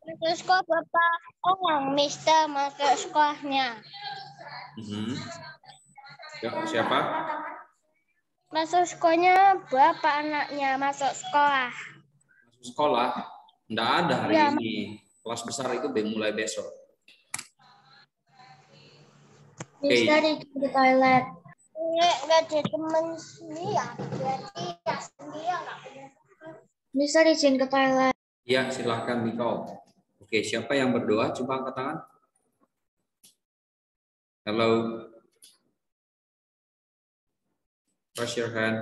Masuk sekolah Bapak orang, Mister masuk sekolahnya. Siapa? Masuk sekolahnya Bapak anaknya masuk sekolah. Masuk sekolah? Enggak ada hari Ya. ini. Kelas besar itu mulai besok. Mister izin ke toilet. Enggak ada teman dia. Berarti ya sendiri enggak punya. Mister izin ke toilet. Ya, silahkan Nicole. Oke, siapa yang berdoa? Coba angkat tangan. Halo. Raise your hand.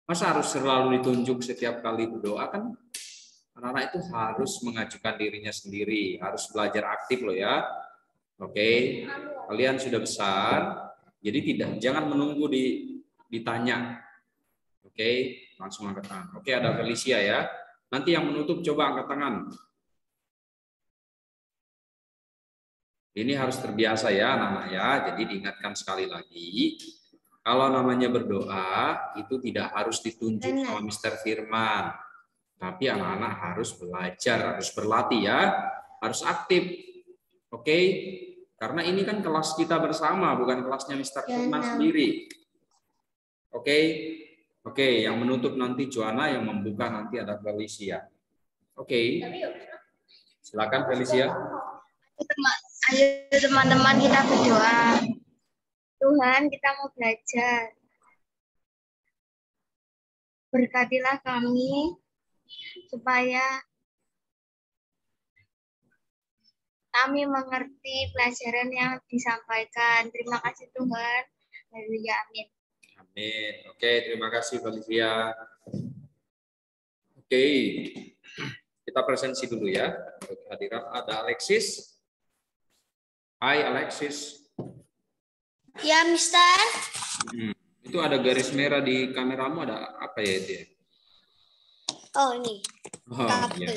Masa harus selalu ditunjuk setiap kali berdoa kan? Anak-anak itu harus mengajukan dirinya sendiri, harus belajar aktif loh ya. Oke, kalian sudah besar, jadi jangan menunggu ditanya. Oke, langsung angkat tangan. Oke, ada Felicia ya. Nanti yang menutup coba angkat tangan. Ini harus terbiasa ya anak-anak ya. Jadi diingatkan sekali lagi, kalau namanya berdoa itu tidak harus ditunjuk sama Mr. Firman. Tapi anak-anak harus belajar, harus berlatih ya, harus aktif. Oke? Karena ini kan kelas kita bersama, bukan kelasnya Mr. Firman sendiri. Oke? Oke, yang menutup nanti Joanna, yang membuka nanti ada Felicia. Oke. Silakan Felicia. Ayo teman-teman kita berdoa. Tuhan, kita mau belajar. Berkatilah kami supaya kami mengerti pelajaran yang disampaikan. Terima kasih Tuhan. Haleluya, amin. Amin. Oke, terima kasih Felicia. Oke, kita presensi dulu ya. Kehadiran ada Alexis. Hai Alexis. Ya, Mister. Itu ada garis merah di kameramu, ada apa ya itu? Oh, ini. Oh, ya.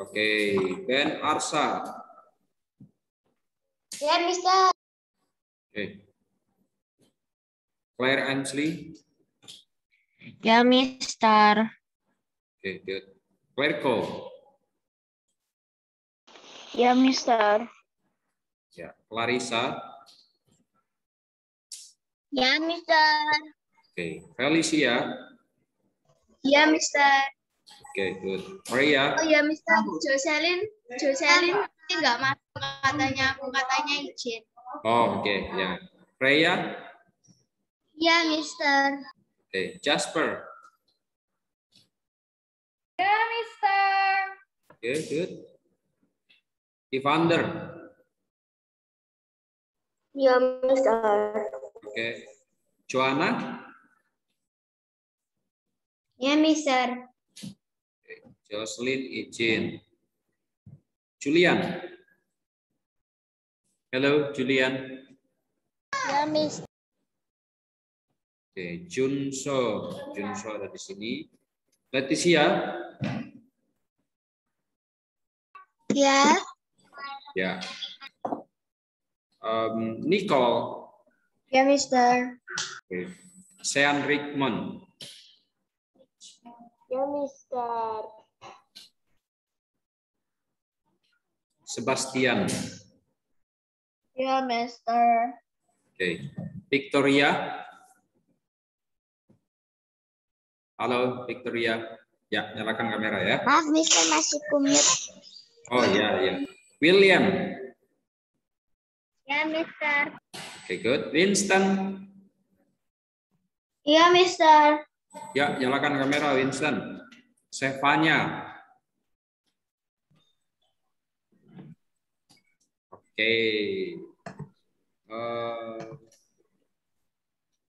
Oke, Ben Arsa. Ya, Mister. Oke. Claire Ansley. Ya, Mister. Oke, good. Claire Cole. Ya, Mister. Ya, Clarissa. Ya, Mister. Oke, Felicia. Ya, Mister. Oke, good. Maria. Oh ya, Mister. Jocelyn nggak masuk katanya izin. Oh, oke, ya. Freya. Ya, Mister. Oke, Jasper. Ya, Mister. Oke, good. Evander. Ya, Mister. Oke. Joanna. Ya, Mister. Oke. Jocelyn izin. Julian. Halo, Julian. Ya, Mister. Oke, Junso ada di sini. Leticia. Ya. Ya. Nicole. Ya, Mister. Oke. Sean Rickman. Ya, Mister. Sebastian. Ya, Mister. Oke. Victoria. Halo, Victoria. Ya, nyalakan kamera ya. Maaf, Mister masih kumut. Oh iya, iya. William. Ya, Mister. Oke, good. Winston. Ya, Mister. Ya, nyalakan kamera Winston. Stefania. Oke.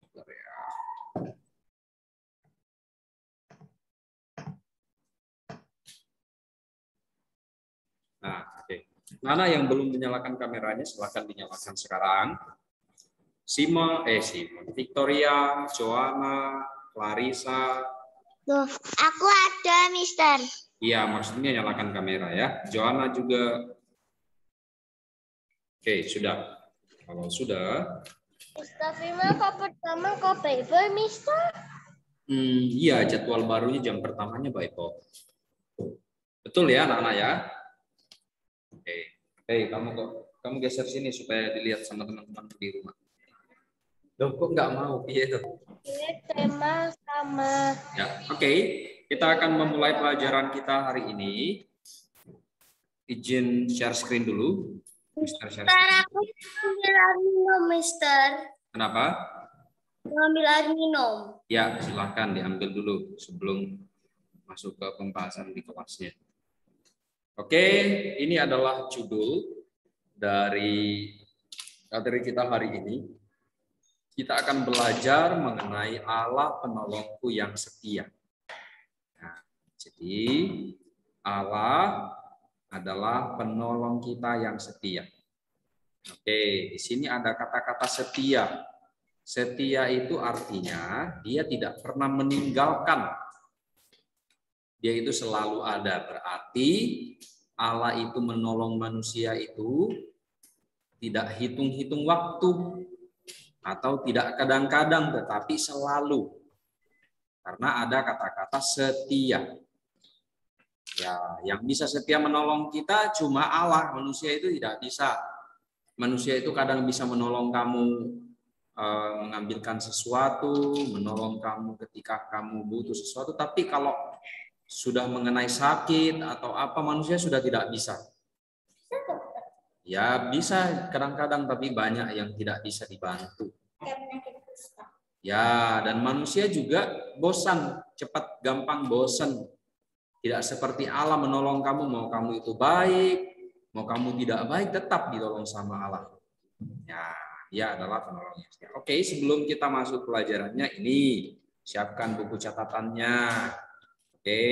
Bentar ya. Nah, oke. Mana yang belum dinyalakan kameranya, silakan dinyalakan sekarang. Simon, Victoria, Joanna, Clarissa. Loh, aku ada, Mister. Iya, maksudnya nyalakan kamera ya. Joanna juga. Oke, sudah. Kalau sudah. Mister Firman, kok pertama kok paper, Mister? Iya, jadwal barunya jam pertamanya Bible. Betul Betul ya anak-anak ya? Oke. Hei, kamu geser sini supaya dilihat sama teman-teman di rumah. Loh, kok nggak mau? Iya itu. Tema sama. Ya, oke. Kita akan memulai pelajaran kita hari ini. Izin share screen dulu. Mister share screen. Aku ambil air minum, Mister. Kenapa? Ambil air minum. Ya, silahkan diambil dulu sebelum masuk ke pembahasan di kelasnya. Oke, ini adalah judul dari materi kita hari ini. Kita akan belajar mengenai Allah penolongku yang setia. Nah, jadi Allah adalah penolong kita yang setia. Oke, di sini ada kata-kata setia. Setia itu artinya dia tidak pernah meninggalkan. Dia itu selalu ada. Berarti Allah itu menolong manusia itu tidak hitung-hitung waktu atau tidak kadang-kadang, tetapi selalu. Karena ada kata-kata setia. Ya, yang bisa setia menolong kita cuma Allah. Manusia itu tidak bisa. Manusia itu kadang bisa menolong kamu mengambilkan sesuatu, menolong kamu ketika kamu butuh sesuatu. Tapi kalau sudah mengenai sakit atau apa, manusia sudah tidak bisa. Ya bisa kadang-kadang, tapi banyak yang tidak bisa dibantu. Ya, dan manusia juga bosan, cepat gampang bosan. Tidak seperti Allah menolong kamu, mau kamu itu baik, mau kamu tidak baik, tetap ditolong sama Allah. Ya, dia adalah penolongnya. Oke, sebelum kita masuk pelajarannya, ini siapkan buku catatannya. Oke,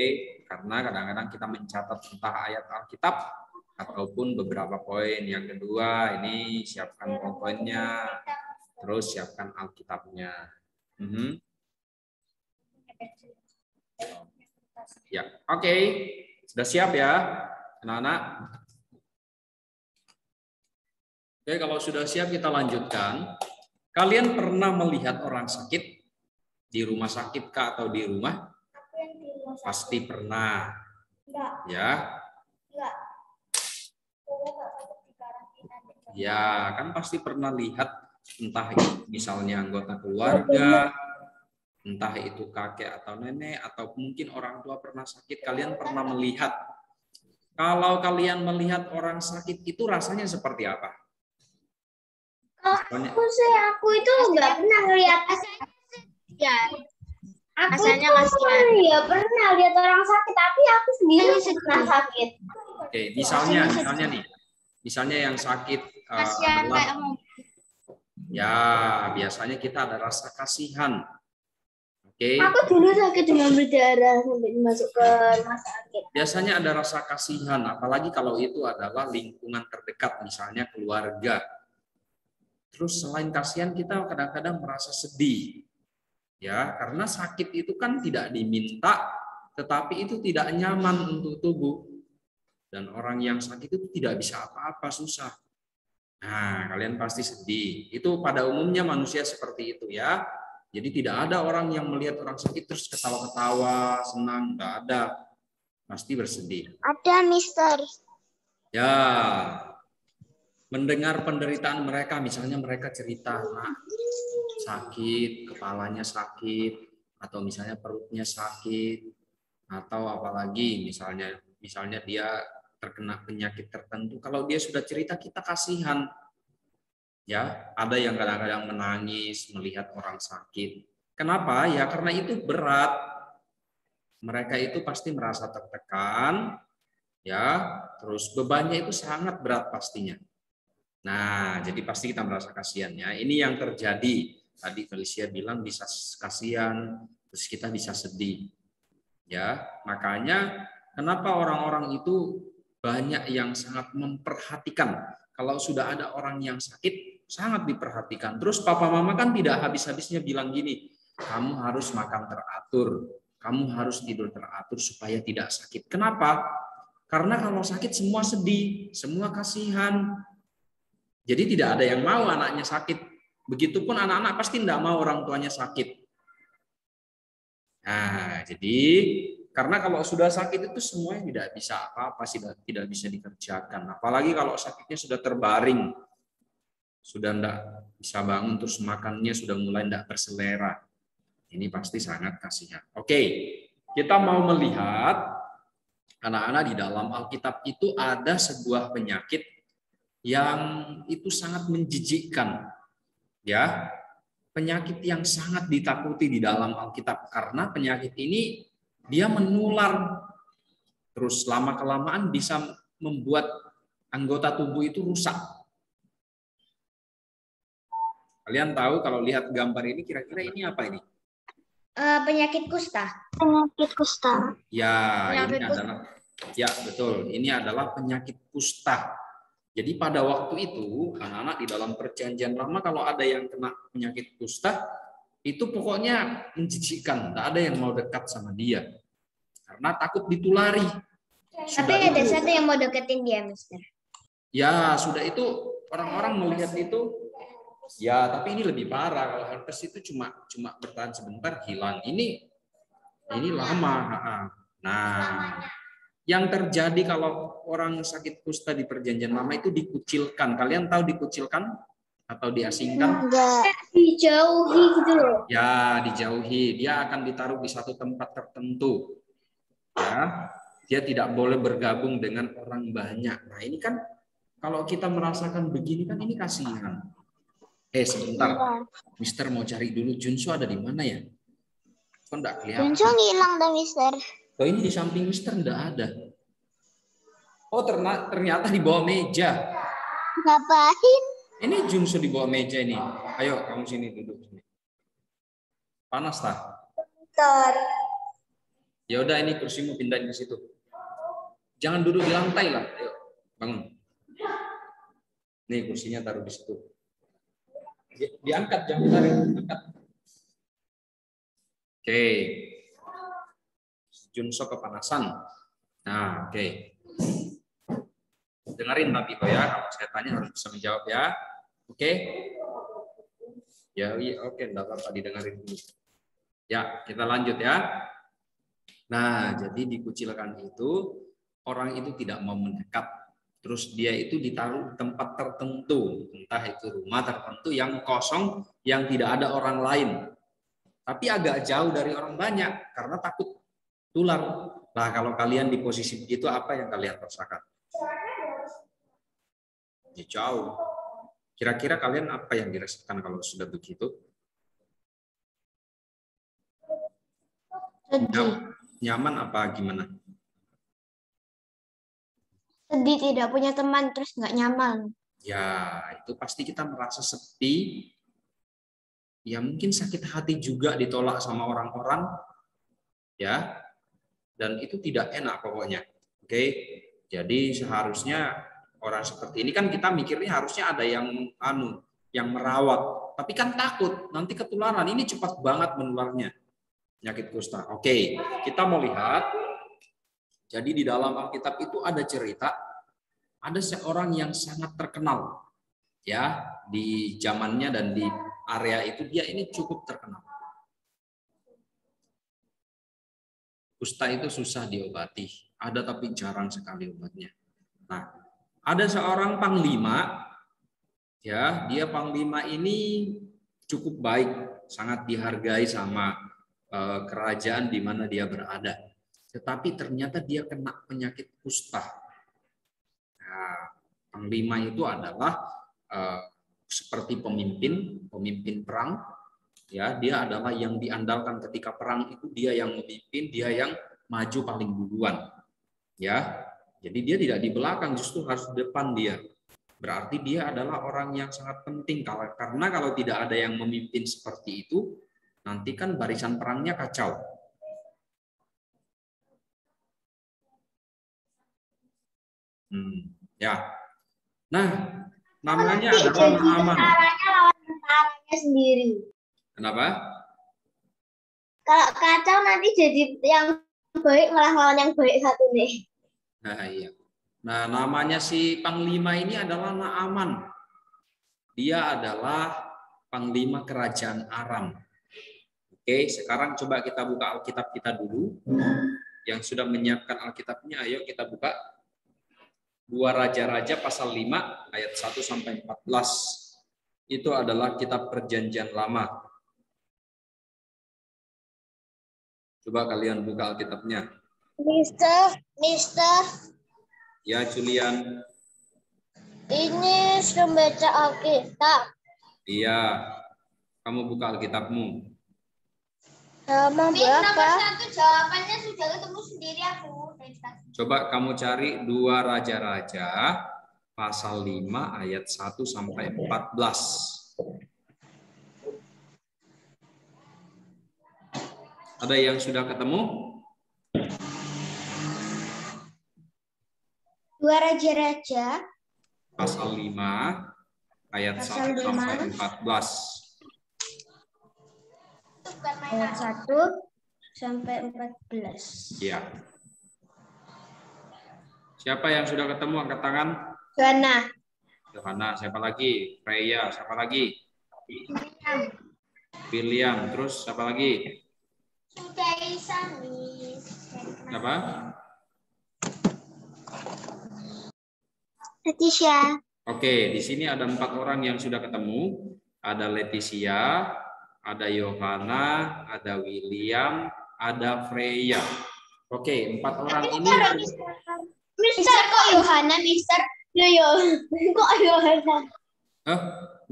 karena kadang-kadang kita mencatat entah ayat Alkitab ataupun beberapa poin. Yang kedua, ini siapkan poin-poinnya, terus siapkan Alkitabnya. Ya, oke. Sudah siap ya, anak-anak? Oke, kalau sudah siap kita lanjutkan. Kalian pernah melihat orang sakit di rumah sakit kah atau di rumah? Pasti pernah. Ya. Ya, kan pasti pernah lihat, entah itu misalnya anggota keluarga, entah itu kakek atau nenek, atau mungkin orang tua pernah sakit, kalian pernah melihat. Kalau kalian melihat orang sakit itu rasanya seperti apa? Aku itu nggak pernah lihat. Ya, rasanya kasihan. Ya pernah lihat orang sakit, tapi aku sendiri pernah sakit. Oke, misalnya nih, misalnya yang sakit adalah, ya biasanya kita ada rasa kasihan. Oke. Aku dulu sakit demam berdarah sampai masuk ke rumah sakit. Biasanya ada rasa kasihan, apalagi kalau itu adalah lingkungan terdekat, misalnya keluarga. Terus selain kasihan, kita kadang-kadang merasa sedih. Ya, karena sakit itu kan tidak diminta, tetapi itu tidak nyaman untuk tubuh. Dan orang yang sakit itu tidak bisa apa-apa, susah. Nah, kalian pasti sedih. Itu pada umumnya manusia seperti itu ya. Jadi tidak ada orang yang melihat orang sakit terus ketawa-ketawa, senang, enggak ada. Pasti bersedih. Ada, Mister. Ya. Mendengar penderitaan mereka, misalnya mereka cerita, nah, sakit, kepalanya sakit, atau misalnya perutnya sakit, atau apalagi misalnya dia terkena penyakit tertentu. Kalau dia sudah cerita, kita kasihan. Ya, ada yang kadang-kadang menangis melihat orang sakit. Kenapa? Ya karena itu berat. Mereka itu pasti merasa tertekan, ya, terus bebannya itu sangat berat pastinya. Nah, jadi pasti kita merasa kasihannya. Ini yang terjadi. Tadi Felicia bilang bisa kasihan, terus kita bisa sedih. Ya, makanya kenapa orang-orang itu banyak yang sangat memperhatikan. Kalau sudah ada orang yang sakit, sangat diperhatikan. Terus papa mama kan tidak habis-habisnya bilang gini, kamu harus makan teratur, kamu harus tidur teratur supaya tidak sakit. Kenapa? Karena kalau sakit semua sedih, semua kasihan. Jadi tidak ada yang mau anaknya sakit. Begitupun anak-anak pasti tidak mau orang tuanya sakit. Nah, jadi Karena kalau sudah sakit itu semuanya tidak bisa apa-apa, tidak bisa dikerjakan. Apalagi kalau sakitnya sudah terbaring, sudah tidak bisa bangun, terus makannya sudah mulai tidak berselera. Ini pasti sangat kasihan. Oke, kita mau melihat anak-anak di dalam Alkitab itu ada sebuah penyakit yang itu sangat menjijikkan. Ya, penyakit yang sangat ditakuti di dalam Alkitab karena penyakit ini dia menular, terus lama-kelamaan bisa membuat anggota tubuh itu rusak. Kalian tahu kalau lihat gambar ini kira-kira ini apa ini? Penyakit kusta. Penyakit kusta. Ya, Penyakit ini kusta. adalah ya betul, ini adalah penyakit kusta. Jadi pada waktu itu anak-anak di dalam Perjanjian Lama kalau ada yang kena penyakit kusta itu pokoknya menjijikkan, tidak ada yang mau dekat sama dia. Karena takut ditulari. Tapi ada satu yang mau deketin dia, Mister. Ya, sudah itu orang-orang melihat itu. Ya, tapi ini lebih parah. Kalau herpes itu cuma bertahan sebentar hilang. Ini lama. Nah, yang terjadi kalau orang sakit kusta di Perjanjian Lama itu dikucilkan. Kalian tahu dikucilkan atau diasingkan? Enggak. Dijauhi gitu loh. Ya, dijauhi. Dia akan ditaruh di satu tempat tertentu. Ya, dia tidak boleh bergabung dengan orang banyak. Nah, ini kan kalau kita merasakan begini kan ini kasihan. Sebentar. Mister mau cari dulu Junso ada di mana ya? Kok enggak kelihatan? Junso hilang dah, Mister. Oh, ini di samping Mister enggak ada. Oh, ternyata di bawah meja. Ngapain? Ini Junso di bawah meja ini. Ayo, kamu sini duduk sini. Panas tak? Bentar. Ya udah, ini kursimu pindahin ke situ. Jangan duduk di lantai lah. Ayo, bangun. Nih kursinya taruh di situ. Diangkat, jangan ditarik. Angkat. Oke. Junso kepanasan. Nah, oke. Dengerin tapi kok ya, kalau saya tanya harus bisa menjawab ya. Oke? Ya, iya, oke, enggak apa-apa didengarin dulu. Ya, kita lanjut ya. Nah, jadi dikucilkan itu orang itu tidak mau mendekat. Terus dia itu ditaruh di tempat tertentu, entah itu rumah tertentu yang kosong, yang tidak ada orang lain. Tapi agak jauh dari orang banyak karena takut tular. Nah, kalau kalian di posisi begitu apa yang kalian rasakan? Ya, jauh. Kira-kira kalian apa yang dirasakan kalau sudah begitu? Nyaman apa gimana? Sedih, tidak punya teman, terus nggak nyaman. Ya, itu pasti kita merasa sepi. Ya, mungkin sakit hati juga ditolak sama orang-orang. Ya, dan itu tidak enak pokoknya. Oke, jadi seharusnya orang seperti ini kan kita mikirnya harusnya ada yang merawat. Tapi kan takut nanti ketularan. Ini cepat banget menularnya. Penyakit kusta. Oke, kita mau lihat. Jadi di dalam Alkitab itu ada cerita, ada seorang yang sangat terkenal, ya di zamannya dan di area itu dia ini cukup terkenal. Kusta itu susah diobati, ada tapi jarang sekali obatnya. Nah, ada seorang panglima, ya dia panglima ini cukup baik, sangat dihargai sama kerajaan di mana dia berada. Tetapi ternyata dia kena penyakit kusta. Nah, panglima itu adalah seperti pemimpin perang. Ya, dia adalah yang diandalkan ketika perang itu dia yang memimpin, dia yang maju paling duluan. Ya, jadi dia tidak di belakang, justru harus di depan dia. Berarti dia adalah orang yang sangat penting karena kalau tidak ada yang memimpin seperti itu, nanti kan barisan perangnya kacau. Ya. Nah, namanya adalah Naaman. Caranya lawan tentaranya sendiri. Kenapa? Kalau kacau nanti jadi yang baik malah lawan yang baik satu nih. Nah, iya. Nah, namanya si panglima ini adalah Naaman. Dia adalah panglima kerajaan Aram. Oke, sekarang coba kita buka Alkitab kita dulu. Yang sudah menyiapkan Alkitabnya, ayo kita buka 2 Raja-Raja pasal 5 ayat 1 sampai 14. Itu adalah kitab Perjanjian Lama. Coba kalian buka Alkitabnya. Mister. Ya, Julian. Ini sudah baca Alkitab. Iya. Kamu buka Alkitabmu. Sama berapa? Jawabannya sudah ketemu sendiri aku. Coba kamu cari 2 Raja-Raja pasal 5 ayat 1 sampai 14. Ada yang sudah ketemu? 2 Raja-Raja Pasal 5 ayat 1 sampai 14. Ayat 1 sampai 14. Ya. Siapa yang sudah ketemu angkat tangan? Yohana, siapa lagi? Freya, siapa lagi? William, terus siapa lagi? Sudah Miss. Siapa? Leticia. Oke, di sini ada 4 orang yang sudah ketemu. Ada Leticia, ada Yohana, ada William, ada Freya. Oke, 4 orang ini. Mister kok Yohana, Mister? Yo. Kok Yohana?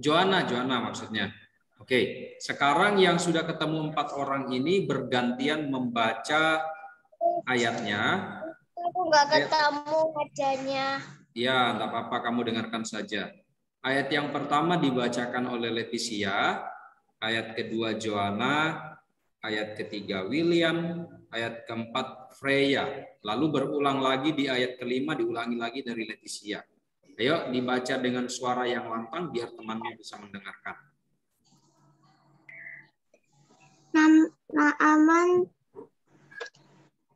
Joanna maksudnya. Oke, sekarang yang sudah ketemu 4 orang ini bergantian membaca ayatnya. Aku nggak ketemu wajahnya. Ya, enggak apa-apa, kamu dengarkan saja. Ayat yang pertama dibacakan oleh Leticia, ayat kedua Joanna, ayat ketiga William, ayat keempat Freya. Lalu berulang lagi di ayat kelima, diulangi lagi dari Leticia. Ayo dibaca dengan suara yang lantang biar temannya bisa mendengarkan. Naaman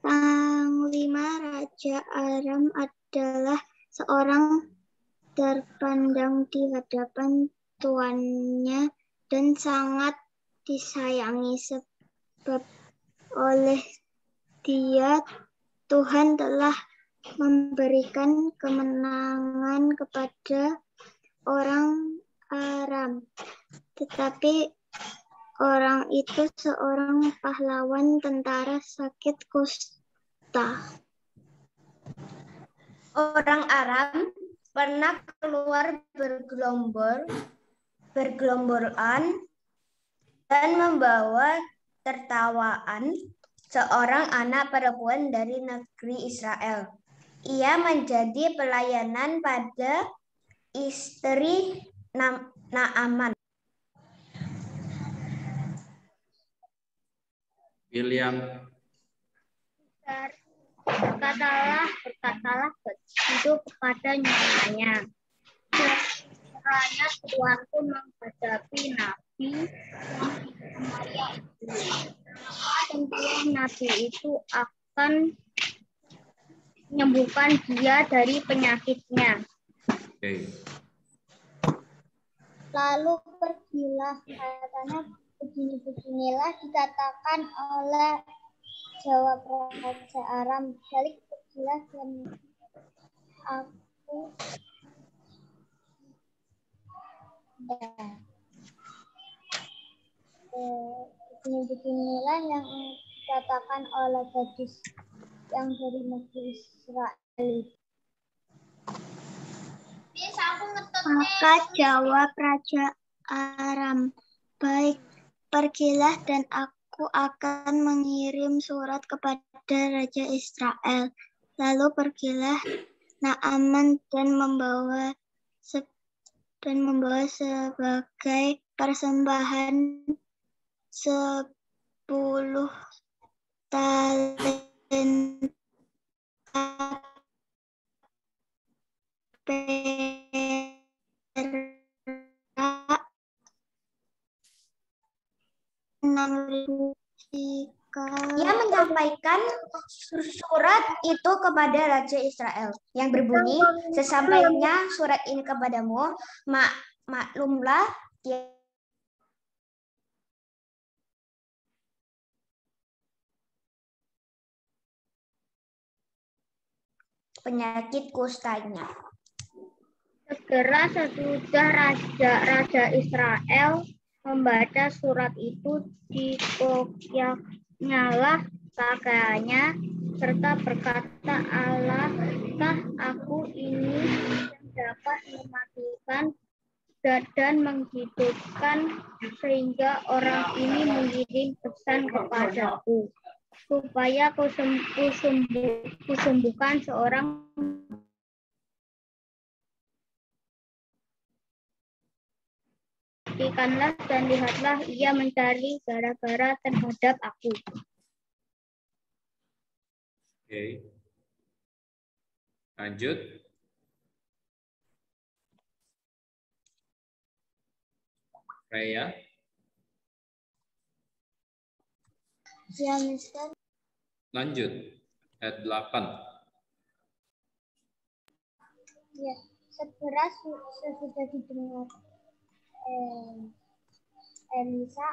Panglima Raja Aram adalah seorang terpandang di hadapan tuannya dan sangat disayangi sebab oleh dia Tuhan telah memberikan kemenangan kepada orang Aram. Tetapi orang itu seorang pahlawan tentara sakit kusta. Orang Aram pernah keluar bergelomboran dan membawa tertawaan seorang anak perempuan dari negeri Israel. Ia menjadi pelayanan pada istri Naaman. William. Berkatalah itu kepada nyawanya. Kiranya tuanku menghadapi nabi Samaria itu. Tentunya nabi itu akan menyembuhkan dia dari penyakitnya. Okay. Lalu pergilah, katanya beginilah dikatakan oleh jawab Raja Aram, balik pergilah dan aku beginilah yang dikatakan oleh gadis yang dari negeri Israel. Maka jawab Raja Aram, baik, pergilah dan aku akan mengirim surat kepada Raja Israel. Lalu pergilah Naaman dan membawa sebagai persembahan 10 talenta perak, 6.000 sikal. Ia menyampaikan surat itu kepada Raja Israel yang berbunyi, sesampainya surat ini kepadamu, maklumlah penyakit kustanya. Segera sesudah Raja Israel membaca surat itu, dikoyakanyalah pakaiannya serta berkata, Allahkah aku ini yang dapat mematikan dan menghidupkan, sehingga orang ini mengirim pesan kepadaku supaya kusembuhkan seorang. Perhatikanlah dan lihatlah, ia mencari gara-gara terhadap aku. Oke. Lanjut. Freya. Ya, Mister. Lanjut. Ayat 8. Ya, segera sesudah didengar Elisa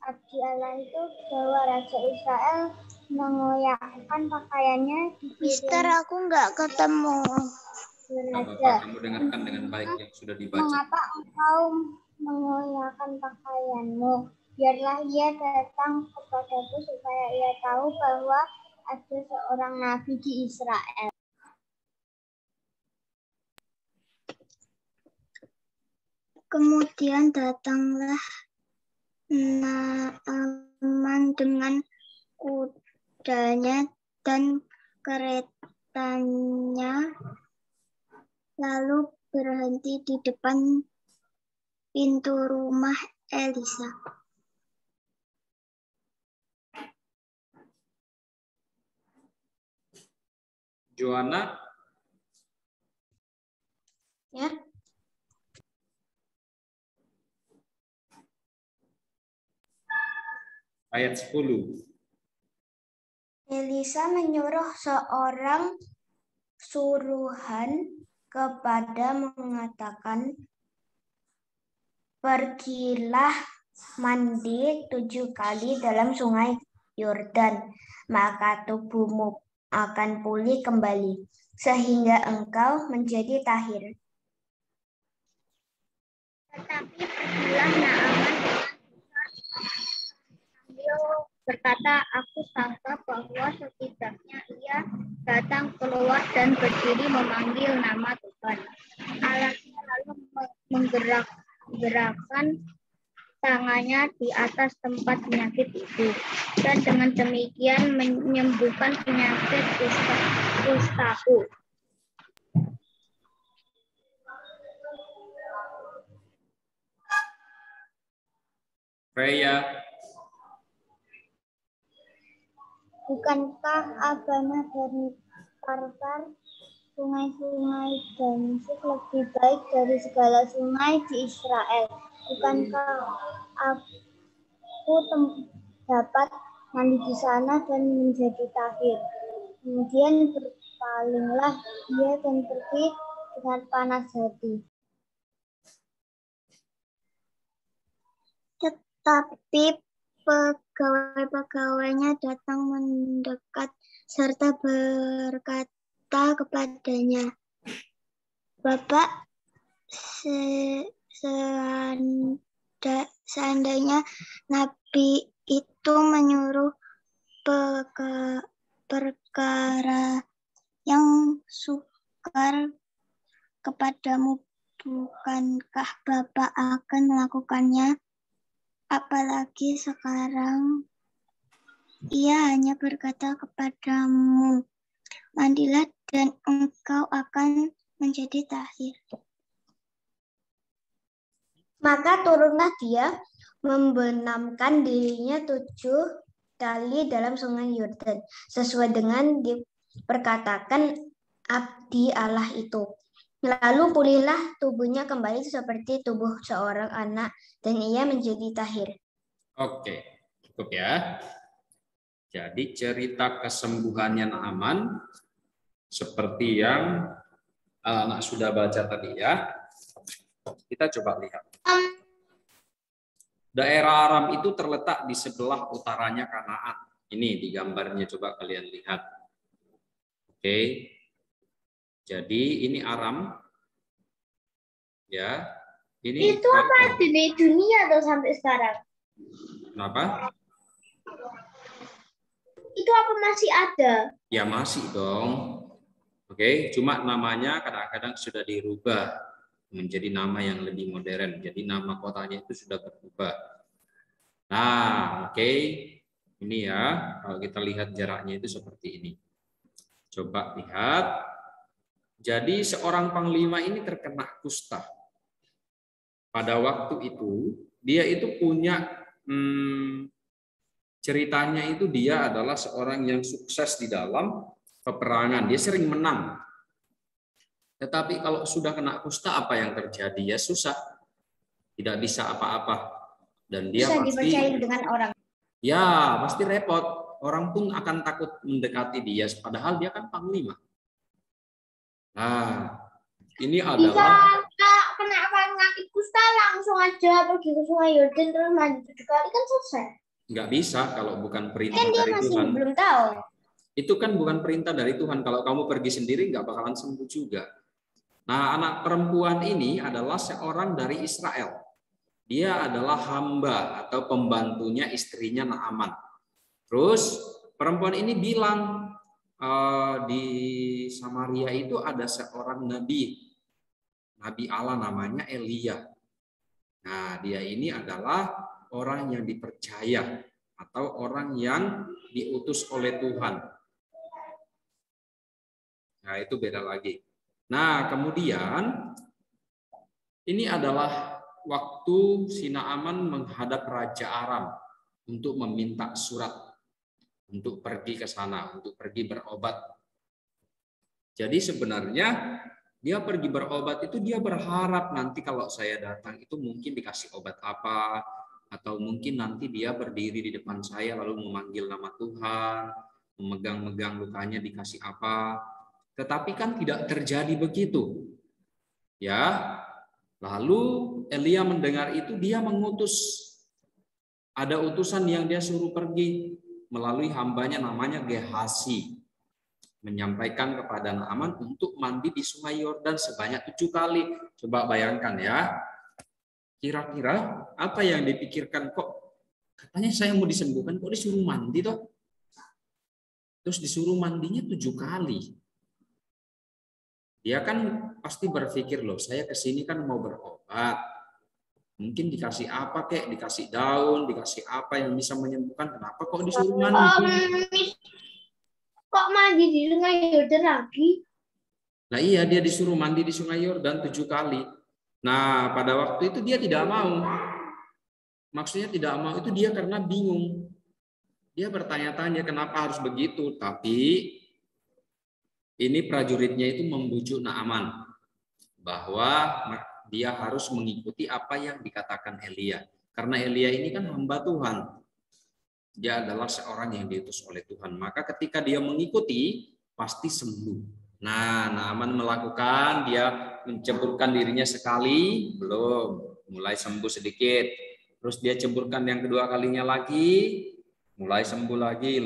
abdi Allah itu bahwa Raja Israel mengoyakkan pakaiannya. Mister, aku nggak ketemu. Bapak, kamu dengarkan dengan baik yang sudah dibaca. Mengapa engkau mengoyakkan pakaianmu? Biarlah ia datang kepadaku supaya ia tahu bahwa ada seorang nabi di Israel. Kemudian datanglah Naaman dengan kudanya dan keretanya, lalu berhenti di depan pintu rumah Elisa. Joanna. Ya. Ayat 10. Elisa menyuruh seorang suruhan kepada mengatakan, pergilah mandi 7 kali dalam sungai Yordan, maka tubuhmu akan pulih kembali, sehingga engkau menjadi tahir. Tetapi pergilah Naaman sambil berkata, aku sangka bahwa setidaknya ia datang keluar dan berdiri memanggil nama Tuhan Allahnya, lalu menggerakkan tangannya di atas tempat penyakit itu, dan dengan demikian menyembuhkan penyakit kustaku. Freya. Bukankah agama dari Tartar, sungai-sungai Damsyik lebih baik dari segala sungai di Israel? Bukankah aku dapat mandi di sana dan menjadi tahir? Kemudian berpalinglah dia dan pergi dengan panas hati. Tetapi pegawai-pegawainya datang mendekat serta berkata kepadanya, Bapak, seandainya Nabi itu menyuruh perkara yang sukar kepadamu, bukankah Bapak akan melakukannya? Apalagi sekarang ia hanya berkata kepadamu, mandilah dan engkau akan menjadi tahir. Maka turunlah dia, membenamkan dirinya 7 kali dalam sungai Yordan, sesuai dengan diperkatakan abdi Allah itu. Lalu pulihlah tubuhnya kembali seperti tubuh seorang anak, dan ia menjadi tahir. Oke, cukup ya. Jadi cerita kesembuhannya Naaman seperti yang anak sudah baca tadi ya. Kita coba lihat. Daerah Aram itu terletak di sebelah utaranya Kanaan. Ini di gambarnya, coba kalian lihat. Oke, Jadi ini Aram. Ya. Ini itu apa di dunia tuh sampai sekarang? Kenapa? Itu apa masih ada? Ya masih dong. Oke, cuma namanya kadang-kadang sudah dirubah menjadi nama yang lebih modern. Jadi nama kotanya itu sudah berubah. Nah, oke. Ini ya, kalau kita lihat jaraknya itu seperti ini. Coba lihat. Jadi seorang panglima ini terkena kusta. Pada waktu itu, dia itu punya ceritanya itu dia adalah seorang yang sukses di dalam peperangan. Dia sering menang. Tetapi kalau sudah kena kusta, apa yang terjadi? Ya susah. Tidak bisa apa-apa. Dan dia Bisa pasti dipercaya dengan orang. ya pasti repot. Orang pun akan takut mendekati dia, padahal dia kan panglima. Nah, ini adalah Bisa kena penyakit kusta langsung aja pergi ke Sungai Yordan terus mandi 7 kali kan selesai. nggak bisa kalau bukan perintah Kan dia dari masih Tuhan. belum tahu. Itu kan bukan perintah dari Tuhan. Kalau kamu pergi sendiri nggak bakalan sembuh juga. Nah, anak perempuan ini adalah seorang dari Israel. Dia adalah hamba atau pembantunya istrinya Naaman. Terus perempuan ini bilang di Samaria itu ada seorang nabi Allah namanya Elia. Nah, dia ini adalah orang yang dipercaya atau orang yang diutus oleh Tuhan. Nah, itu beda lagi. Nah, kemudian ini adalah waktu si Naaman menghadap Raja Aram untuk meminta surat untuk pergi ke sana, untuk pergi berobat. Jadi sebenarnya dia pergi berobat itu dia berharap nanti kalau saya datang itu mungkin dikasih obat apa, atau mungkin nanti dia berdiri di depan saya lalu memanggil nama Tuhan, memegang-megang lukanya dikasih apa. Tetapi kan tidak terjadi begitu. Ya. Lalu Elia mendengar itu dia mengutus. Ada utusan yang dia suruh pergi melalui hambanya namanya Gehasi, menyampaikan kepada Naaman untuk mandi di Sungai Yordan sebanyak 7 kali. Coba bayangkan ya, kira-kira apa yang dipikirkan, kok katanya saya mau disembuhkan, kok disuruh mandi toh? Terus disuruh mandinya 7 kali. Dia kan pasti berpikir, loh saya kesini kan mau berobat. Mungkin dikasih apa kek, dikasih daun, dikasih apa yang bisa menyembuhkan. Kenapa kok disuruh mandi? Kok mandi di Sungai Yordan lagi? Nah iya, dia disuruh mandi di Sungai Yordan 7 kali. Nah pada waktu itu dia tidak mau. Maksudnya tidak mau itu dia karena bingung. Dia bertanya-tanya kenapa harus begitu. Tapi ini prajuritnya itu membujuk Naaman bahwa dia harus mengikuti apa yang dikatakan Elia. Karena Elia ini kan hamba Tuhan. Dia adalah seorang yang diutus oleh Tuhan. Maka ketika dia mengikuti, pasti sembuh. Nah, Naaman melakukan, dia menceburkan dirinya sekali, belum. Mulai sembuh sedikit. Terus dia ceburkan yang kedua kalinya lagi, mulai sembuh lagi,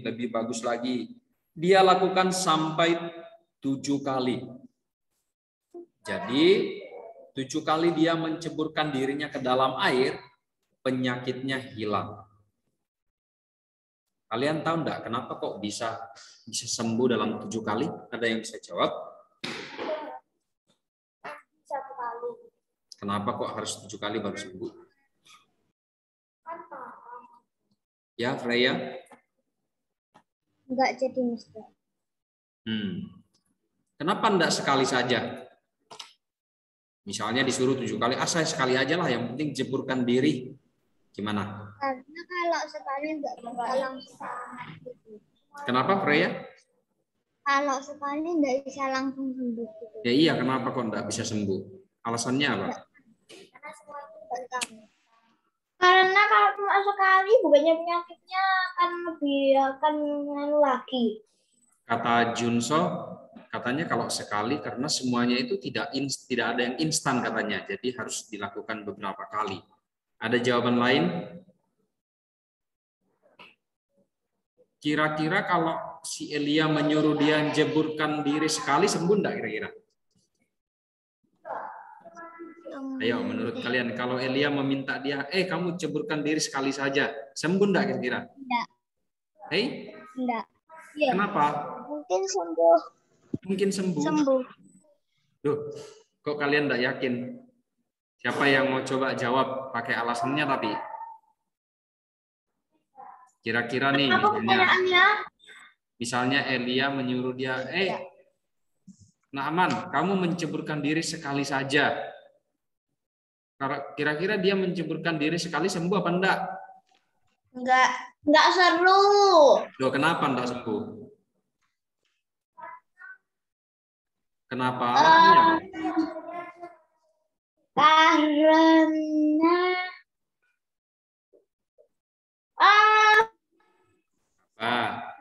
lebih bagus lagi. Dia lakukan sampai 7 kali. Jadi 7 kali dia menceburkan dirinya ke dalam air, penyakitnya hilang. Kalian tahu enggak kenapa kok bisa sembuh dalam 7 kali? Ada yang bisa jawab? 1 kali. Kenapa kok harus 7 kali baru sembuh? Ya, Freya? Enggak jadi Mister. Kenapa enggak sekali saja? Misalnya disuruh 7 kali, saya sekali aja lah, yang penting jeburkan diri. Gimana? Karena kalau sekali enggak bisa langsung. Kenapa, Freya? Kalau sekali enggak bisa langsung sembuh. Ya iya, kenapa kok enggak bisa sembuh? Alasannya apa? Karena semua itu berkami. Karena kalau cuma sekali, bukannya penyakitnya akan lagi. Kata Junso, katanya kalau sekali karena semuanya itu tidak ada yang instan katanya, jadi harus dilakukan beberapa kali. Ada jawaban lain? Kira-kira kalau si Elia menyuruh dia jeburkan diri sekali, sembuh enggak kira-kira? Ayo, menurut kalian, kalau Elia meminta dia, kamu ceburkan diri sekali saja, sembuh enggak kira-kira? Enggak. Enggak. Iya. Kenapa? Mungkin sembuh. Mungkin sembuh. Sembuh. Duh, kok kalian enggak yakin? Siapa yang mau coba jawab pakai alasannya tapi? Kira-kira nih, misalnya Elia menyuruh dia, Naaman, kamu menceburkan diri sekali saja. Kira-kira dia menceburkan diri sekali sembuh apa enggak? Enggak seru. Loh, kenapa enggak sembuh? Kenapa? Karena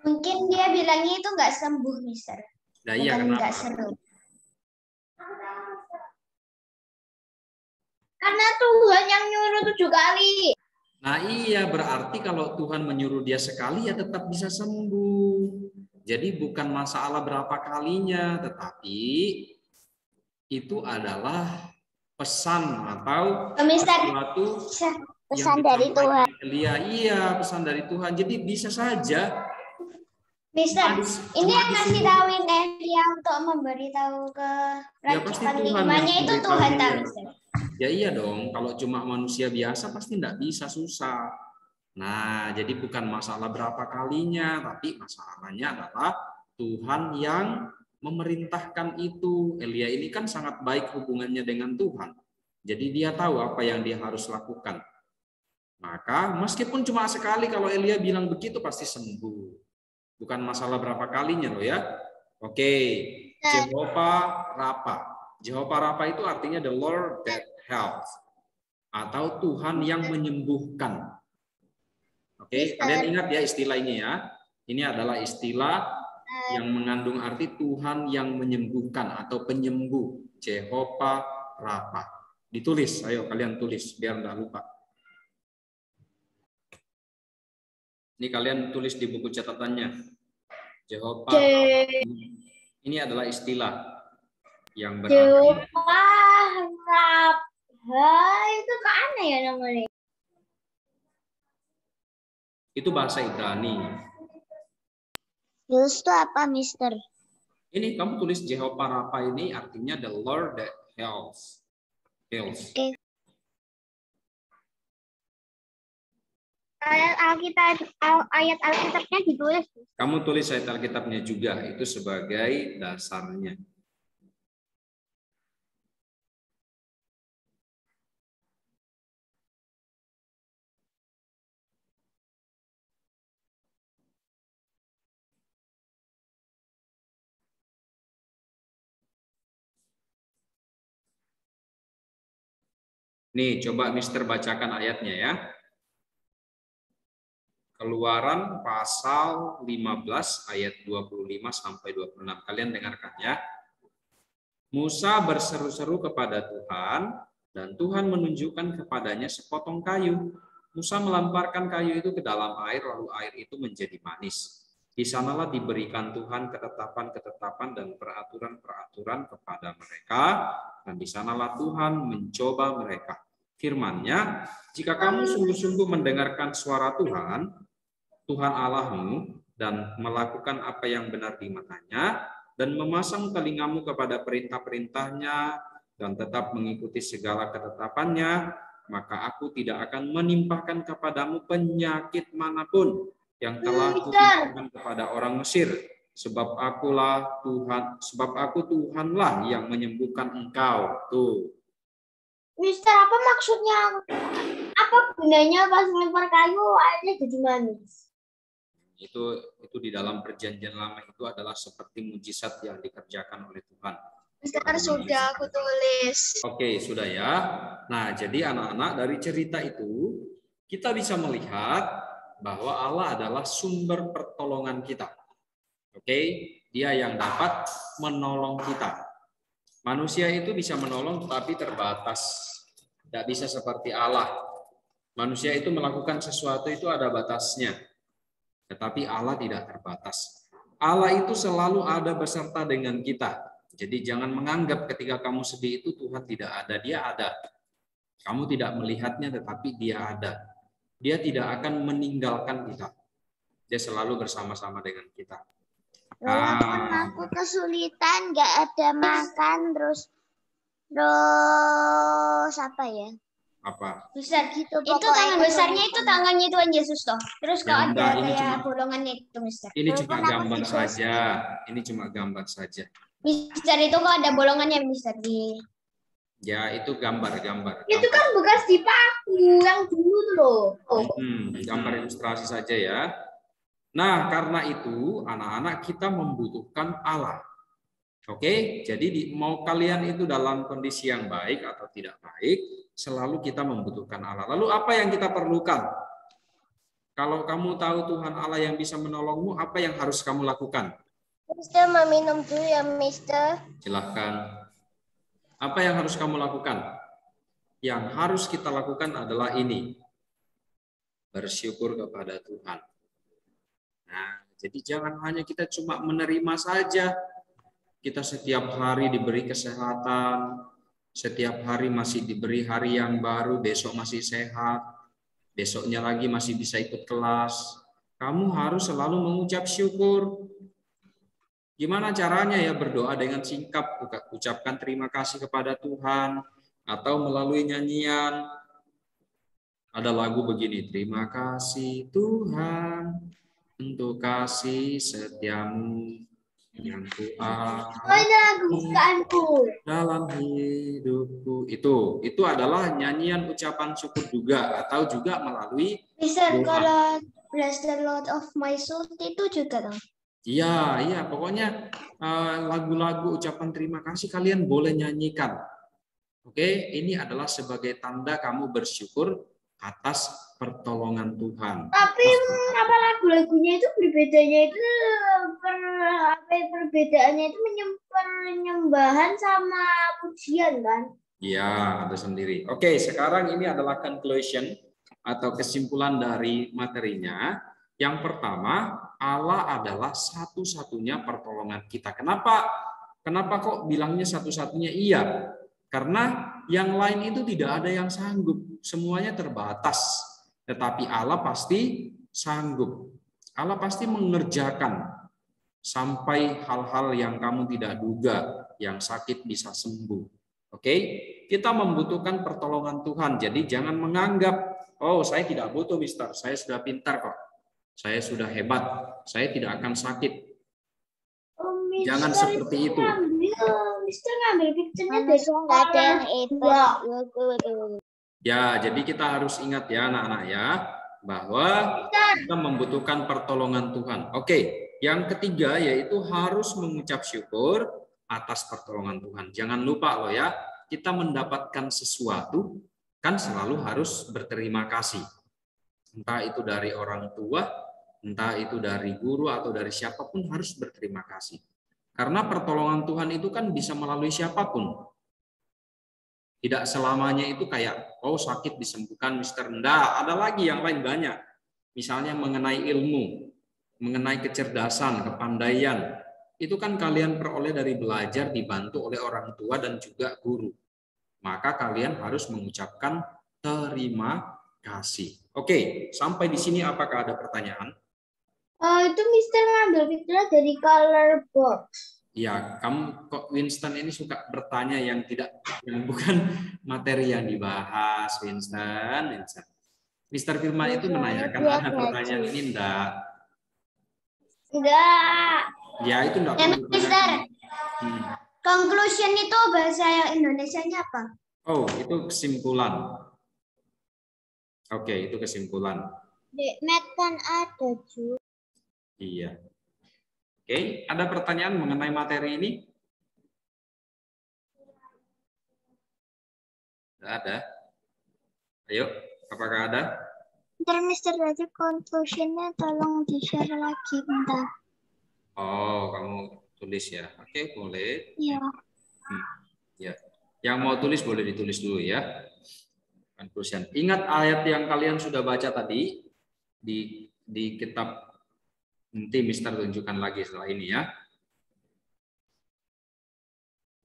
mungkin dia bilangnya itu enggak sembuh, Mister. Nah, iya, kenapa? Enggak seru. Karena Tuhan yang nyuruh 7 kali. Nah iya, berarti kalau Tuhan menyuruh dia sekali ya tetap bisa sembuh. Jadi bukan masalah berapa kalinya, tetapi itu adalah pesan atau sesuatu pesan dari Tuhan. Iya, pesan dari Tuhan. Jadi bisa saja. Mister, ini yang ngasih tauin Elia untuk memberitahu ke Raja Panglimanya itu Tuhan tak, Mister? Ya iya dong, kalau cuma manusia biasa pasti enggak bisa, susah. Nah, jadi bukan masalah berapa kalinya, tapi masalahnya adalah Tuhan yang memerintahkan itu. Elia ini kan sangat baik hubungannya dengan Tuhan. Jadi dia tahu apa yang dia harus lakukan. Maka meskipun cuma sekali, kalau Elia bilang begitu pasti sembuh. Bukan masalah berapa kalinya loh ya. Oke, Jehovah Rafa. Jehovah Rafa itu artinya the Lord that helps, atau Tuhan yang menyembuhkan. Oke, kalian ingat ya istilah ini ya. Ini adalah istilah yang mengandung arti Tuhan yang menyembuhkan atau penyembuh. Jehovah Rafa. Ditulis, ayo kalian tulis biar enggak lupa. Ini kalian tulis di buku catatannya. Jehovah Rafa. Ini adalah istilah yang berarti Jehovah Rafa itu ke aneh ya namanya. Itu bahasa Ibrani. Terus itu apa, Mister? Ini kamu tulis Jehovah Rafa ini artinya the Lord that helps. Oke. Ayat Alkitabnya ditulis. Kamu tulis ayat Alkitabnya juga, itu sebagai dasarnya. Nih, coba Mister bacakan ayatnya ya. Keluaran pasal 15 ayat 25 sampai 26. Kalian dengarkan ya. Musa berseru-seru kepada Tuhan dan Tuhan menunjukkan kepadanya sepotong kayu. Musa melemparkan kayu itu ke dalam air, lalu air itu menjadi manis. Di sanalah diberikan Tuhan ketetapan-ketetapan dan peraturan-peraturan kepada mereka, dan di sanalah Tuhan mencoba mereka. Firman-Nya, jika kamu sungguh-sungguh mendengarkan suara Tuhan Allahmu, dan melakukan apa yang benar di matanya, dan memasang telingamu kepada perintah-perintahnya, dan tetap mengikuti segala ketetapannya, maka aku tidak akan menimpakan kepadamu penyakit manapun yang telah kutimpakan kepada orang Mesir, sebab aku Tuhanlah yang menyembuhkan engkau. Tuh. Mister, apa maksudnya? Apa gunanya pas lempar kayu airnya jadi manis? Itu di dalam perjanjian lama itu adalah seperti mujizat yang dikerjakan oleh Tuhan. Mister, sudah aku tulis. Oke, sudah ya. Nah, jadi anak-anak, dari cerita itu kita bisa melihat bahwa Allah adalah sumber pertolongan kita. Oke, Dia yang dapat menolong kita. Manusia itu bisa menolong tetapi terbatas. Tidak bisa seperti Allah. Manusia itu melakukan sesuatu itu ada batasnya. Tetapi Allah tidak terbatas. Allah itu selalu ada beserta dengan kita. Jadi jangan menganggap ketika kamu sedih itu Tuhan tidak ada. Dia ada. Kamu tidak melihatnya tetapi dia ada. Dia tidak akan meninggalkan kita. Dia selalu bersama-sama dengan kita. Walaupun aku kesulitan, nggak ada makan, terus apa ya? Apa? Besar Gitu, itu tangan besarnya itu tangannya Tuhan Yesus toh. Terus kalau ada kayak bolongannya itu, Mister. Ini cuma gambar saja. Ini cuma gambar saja. Mister, itu kok ada bolongannya, Mister, di... Ya, itu gambar-gambar. Itu kan bekas dipaku yang dulu tuh loh. Gambar ilustrasi saja ya. Nah, karena itu anak-anak kita membutuhkan Allah. Oke, jadi mau kalian itu dalam kondisi yang baik atau tidak baik, selalu kita membutuhkan Allah. Lalu apa yang kita perlukan? Kalau kamu tahu Tuhan Allah yang bisa menolongmu, apa yang harus kamu lakukan? Mister, mau minum dulu ya, Mister. Silahkan. Apa yang harus kamu lakukan? Yang harus kita lakukan adalah ini. Bersyukur kepada Tuhan. Nah, jadi jangan hanya kita cuma menerima saja. Kita setiap hari diberi kesehatan, setiap hari masih diberi hari yang baru, besok masih sehat, besoknya lagi masih bisa ikut kelas. Kamu harus selalu mengucap syukur. Gimana caranya ya berdoa dengan singkat, ucapkan terima kasih kepada Tuhan, atau melalui nyanyian. Ada lagu begini, terima kasih Tuhan untuk kasih setiamu yang kualami dalam hidupku. Itu adalah nyanyian ucapan syukur juga, atau juga melalui Mister, kalau bless the Lord of my soul itu juga dong. Iya, pokoknya lagu-lagu ucapan terima kasih kalian boleh nyanyikan. Oke, ini adalah sebagai tanda kamu bersyukur atas pertolongan Tuhan. Tapi apa lagu-lagunya itu perbedaannya itu perbedaannya itu penyembahan sama pujian kan? Iya, ada sendiri. Oke, sekarang ini adalah conclusion atau kesimpulan dari materinya. Yang pertama, Allah adalah satu-satunya pertolongan kita. Kenapa kok bilangnya satu-satunya? Iya, karena yang lain itu tidak ada yang sanggup. Semuanya terbatas. Tetapi Allah pasti sanggup. Allah pasti mengerjakan sampai hal-hal yang kamu tidak duga, yang sakit bisa sembuh. Oke? Kita membutuhkan pertolongan Tuhan. Jadi jangan menganggap, oh saya tidak butuh, Mister. Saya sudah pintar kok. Saya sudah hebat, saya tidak akan sakit. Jangan seperti itu. Mister ngambil picture-nya dari Ya, jadi kita harus ingat ya anak-anak ya, bahwa kita membutuhkan pertolongan Tuhan. Oke, yang ketiga yaitu harus mengucap syukur atas pertolongan Tuhan. Jangan lupa loh ya, kita mendapatkan sesuatu kan selalu harus berterima kasih. Entah itu dari orang tua, entah itu dari guru atau dari siapapun harus berterima kasih. Karena pertolongan Tuhan itu kan bisa melalui siapapun. Tidak selamanya itu kayak, oh sakit disembuhkan Mister. Enggak, ada lagi yang lain banyak. Misalnya mengenai ilmu, mengenai kecerdasan, kepandaian. Itu kan kalian peroleh dari belajar, dibantu oleh orang tua dan juga guru. Maka kalian harus mengucapkan terima kasih. Oke, sampai di sini apakah ada pertanyaan? Itu Mister ngambil picture dari color box. Ya, kamu kok Winston ini suka bertanya yang bukan materi yang dibahas, Winston. Mister Firman itu menanyakan ada pertanyaan ini enggak? Enggak. Ya, itu enggak. Mister, conclusion itu bahasa Indonesianya apa? Oh, itu kesimpulan. Oke, itu kesimpulan. Met kan ada juga. Iya. Oke, ada pertanyaan mengenai materi ini? Tidak ada. Ayo, apakah ada? Mister aja conclusion-nya tolong di-share lagi bentar. Oh, kamu tulis ya. Oke, boleh. Iya. Ya. Yang mau tulis boleh ditulis dulu ya. Conclusion. Ingat ayat yang kalian sudah baca tadi di kitab Nanti Mister tunjukkan lagi setelah ini ya.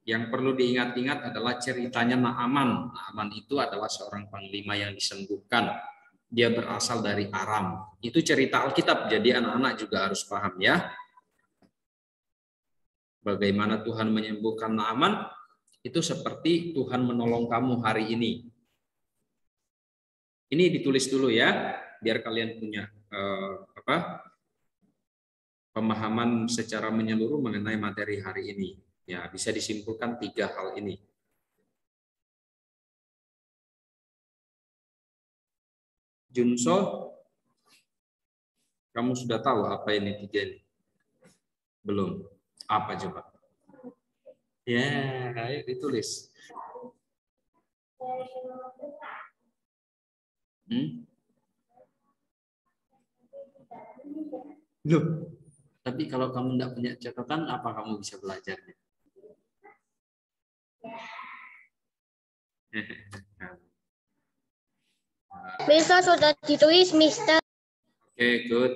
Yang perlu diingat-ingat adalah ceritanya Naaman. Naaman itu adalah seorang panglima yang disembuhkan. Dia berasal dari Aram. Itu cerita Alkitab, jadi anak-anak juga harus paham ya. Bagaimana Tuhan menyembuhkan Naaman, itu seperti Tuhan menolong kamu hari ini. Ini ditulis dulu ya, biar kalian punya pemahaman secara menyeluruh mengenai materi hari ini. Ya, bisa disimpulkan 3 hal ini. Junso, kamu sudah tahu apa ini 3 ini? Belum. Apa coba? Ya, ayo ditulis. Loh, tapi kalau kamu tidak punya catatan, apa kamu bisa belajarnya? Mister sudah ditulis, Mister. Oke, good.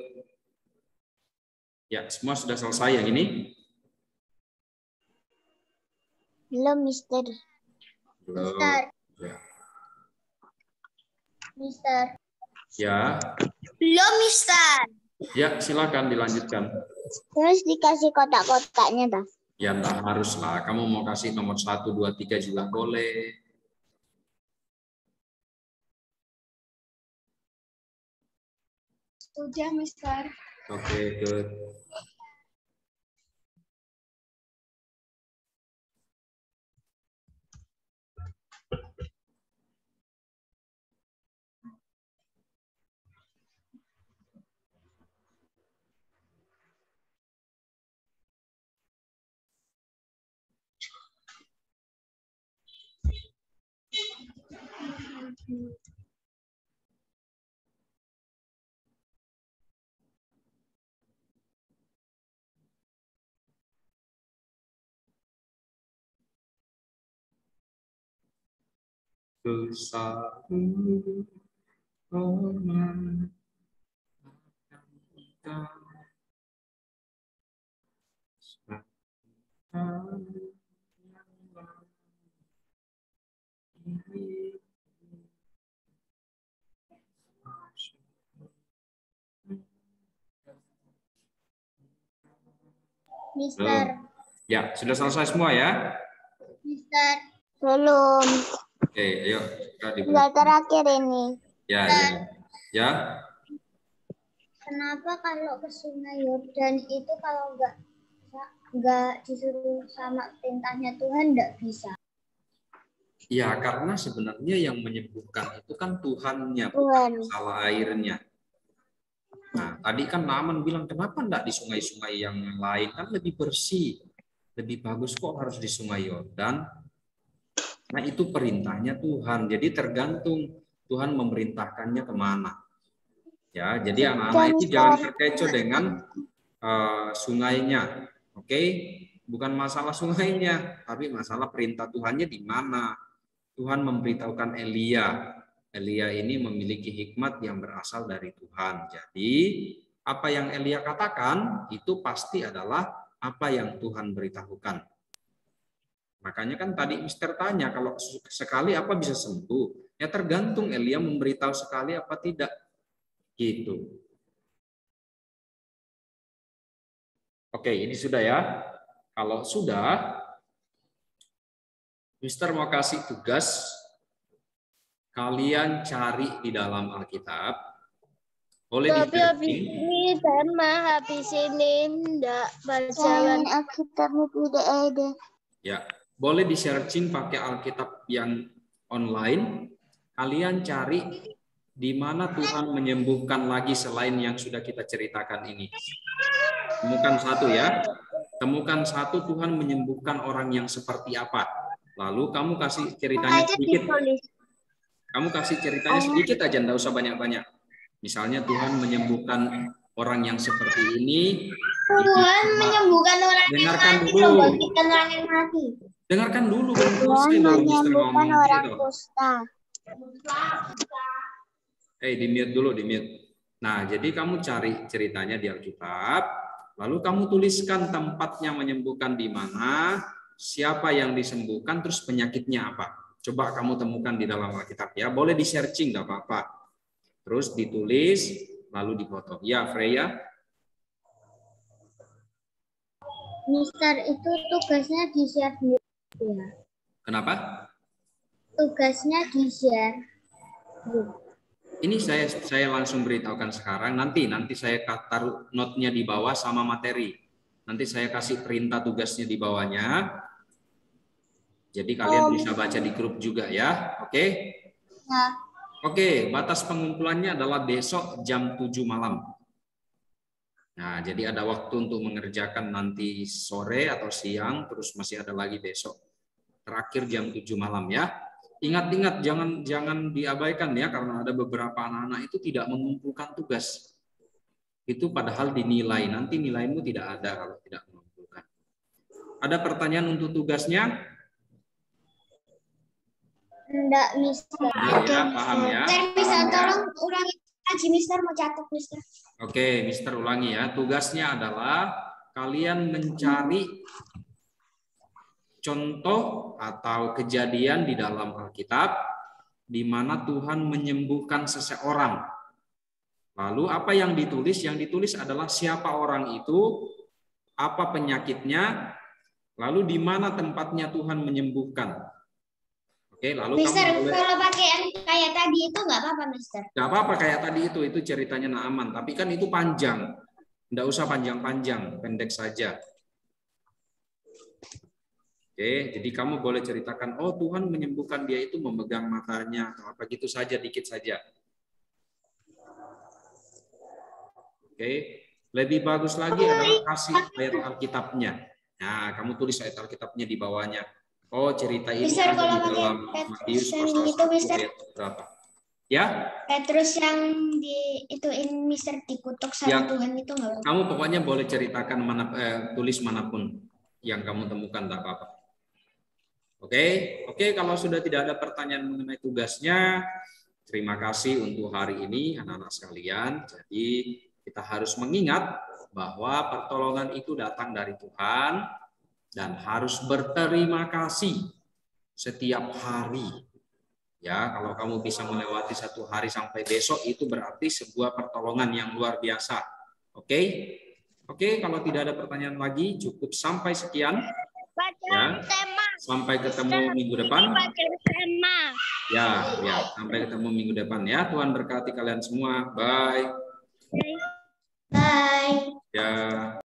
Ya, semua sudah selesai yang ini? Belum, Mister. Belum. Mister. Ya. Mister. Ya. Belum, Mister. Ya, silakan dilanjutkan. Terus dikasih kotak-kotaknya, dah. Ya, enggak harus lah. Kamu mau kasih nomor 1, 2, 3 juga boleh. Sudah, Mister. Oke, good. Mister. Ya, sudah selesai semua ya? Mister. Belum. Oke, ayo. Sudah terakhir ini. Ya, ya. Ya. Kenapa kalau ke Sungai Yordan itu kalau nggak disuruh sama perintahnya Tuhan nggak bisa? Ya, karena sebenarnya yang menyembuhkan itu kan Tuhannya, Tuhan. bukan masalah airnya. Nah, tadi kan Naaman bilang, kenapa enggak di sungai-sungai yang lain? Kan lebih bersih, lebih bagus kok harus di Sungai Yordan. Nah, itu perintahnya Tuhan. Jadi tergantung Tuhan memerintahkannya kemana. Ya, jadi anak-anak itu jangan terkecoh dengan sungainya. Oke? Bukan masalah sungainya, tapi masalah perintah Tuhannya di mana. Tuhan memberitahukan Elia. Elia ini memiliki hikmat yang berasal dari Tuhan. Jadi, apa yang Elia katakan itu pasti adalah apa yang Tuhan beritahukan. Makanya kan tadi Mister tanya, kalau sekali apa bisa sembuh? Ya tergantung Elia memberitahu sekali apa tidak. Gitu. Oke, ini sudah ya. Kalau sudah, Mister mau kasih tugas. Kalian cari di dalam Alkitab. Boleh Tapi habis ini sama habis ini enggak baca Alkitabnya tidak ada. Ya, boleh di searching pakai Alkitab yang online. Kalian cari di mana Tuhan menyembuhkan lagi selain yang sudah kita ceritakan ini. Temukan satu ya. Temukan satu Tuhan menyembuhkan orang yang seperti apa. Lalu kamu kasih ceritanya sedikit. Kamu kasih ceritanya sedikit aja, enggak usah banyak-banyak. Misalnya Tuhan menyembuhkan orang yang seperti ini. Tuhan menyembuhkan orang yang mati, membangkitkan orang yang mati. Dengarkan dulu. Tuhan menyembuhkan orang kusta. Di mute dulu, di mute. Nah, jadi kamu cari ceritanya di Alkitab, lalu kamu tuliskan tempatnya menyembuhkan di mana, siapa yang disembuhkan, terus penyakitnya apa. Coba kamu temukan di dalam Alkitab ya. Boleh di-searching, nggak apa-apa. Terus ditulis, lalu dipoto. Ya, Freya? Mister, itu tugasnya di-share ya. Kenapa? Tugasnya di-share. Ini saya langsung beritahukan sekarang. Nanti saya taruh note-nya di bawah sama materi. Nanti saya kasih perintah tugasnya di bawahnya. Jadi kalian bisa baca di grup juga ya. Oke? Ya. Oke, batas pengumpulannya adalah besok jam 7 malam. Nah, jadi ada waktu untuk mengerjakan nanti sore atau siang, terus masih ada lagi besok. Terakhir jam 7 malam ya. Ingat-ingat, jangan diabaikan ya, karena ada beberapa anak-anak itu tidak mengumpulkan tugas. Itu padahal dinilai, nanti nilaimu tidak ada kalau tidak mengumpulkan. Ada pertanyaan untuk tugasnya? Enggak, Mister. Ya, paham ya. Mister, tolong ulangi lagi, Mister, mau catat, Mister. Oke, Mister ulangi ya. Tugasnya adalah kalian mencari contoh atau kejadian di dalam Alkitab di mana Tuhan menyembuhkan seseorang. Lalu apa yang ditulis? Yang ditulis adalah siapa orang itu, apa penyakitnya, lalu di mana tempatnya Tuhan menyembuhkan. Oke, lalu Mister, kamu boleh... kalau pakai yang kayak tadi itu nggak apa-apa, Mister. Nggak apa-apa kayak tadi itu ceritanya Naaman. Tapi kan itu panjang. Nggak usah panjang-panjang, pendek saja. Oke, jadi kamu boleh ceritakan, oh Tuhan menyembuhkan dia itu memegang matanya, atau apa gitu saja, dikit saja. Oke, lebih bagus lagi adalah kasih ayat Alkitabnya. Nah, kamu tulis ayat Alkitabnya di bawahnya. Oh, cerita ini Mister, ada kalau di dalam pakai Matius Petrus pasal itu, 1 Mister. ayat berapa? Ya? Petrus yang ituin Mister dikutuk sama Ya, Tuhan itu nggak apa-apa. kamu pokoknya boleh ceritakan tulis manapun yang kamu temukan, tak apa-apa. Oke, kalau sudah tidak ada pertanyaan mengenai tugasnya, terima kasih untuk hari ini anak-anak sekalian. Jadi kita harus mengingat bahwa pertolongan itu datang dari Tuhan dan harus berterima kasih setiap hari. Ya, kalau kamu bisa melewati satu hari sampai besok itu berarti sebuah pertolongan yang luar biasa. Oke, kalau tidak ada pertanyaan lagi, cukup sampai sekian. Ya, sampai ketemu minggu depan. Ya, sampai ketemu minggu depan ya. Tuhan berkati kalian semua. Bye. Bye. Ya.